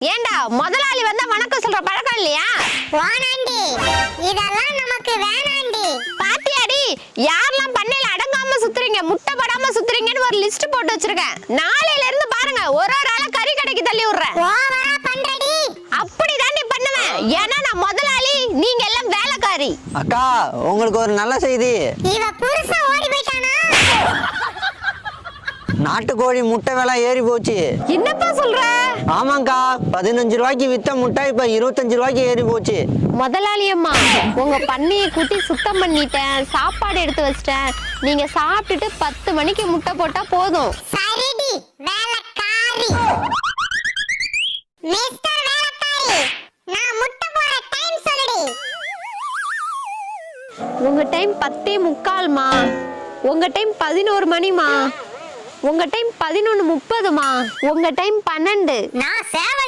ஏண்டா முதலாளி வந்தா வணக்கம் சொல்ற பழக்கம் இல்லையா? வானாண்டி, இதெல்லாம் நமக்கு வேணாண்டி. பாத்தியாடி, யாரெல்லாம் பண்ணையில அடங்காம சுத்துறீங்க, முட்டை படாம சுத்துறீங்கன்னு ஒரு லிஸ்ட் போட்டு வச்சிருக்கேன். நாளையில இருந்து பாருங்க, ஒரு ஒரு ஆளா கறி கடைக்கு தள்ளி விடுறேன். ஓவரா பண்றடி. அப்படிதான் நீ பண்ணுவேன். ஏன்னா நான் முதலாளி, நீங்க எல்லாம் வேலைக்காரி. அக்கா, உங்களுக்கு ஒரு நல்ல செய்தி. இவ புருஷன் ஓடி போயிட்டானா? நாட்டுக்கோழி முட்டை விலை ஏறி போச்சு. என்னப்பா சொல்ற? ஆமாங்கா, 15 ரூபாய்க்கு வித்த முட்டை இப்ப 25 ரூபாய்க்கு ஏறி போச்சு. முதலாளி அம்மா, உங்க பண்ணையை கூட்டி சுத்தம் பண்ணிட்டேன், சாப்பாடு எடுத்து வச்சிட்டேன். நீங்க சாப்பிட்டுட்டு 10 மணிக்கு முட்டை போட்டா போதும். சரிடி, வேலைக்காரி. மிஸ்டர் வேலைக்காரி, நான் முட்டை போட டைம் சொல்லுடி. உங்க டைம் 10:45மா, உங்க டைம் 11 மணிமா, உங்க டைம் 11:30மா, உங்க டைம் 12. நான் சேவை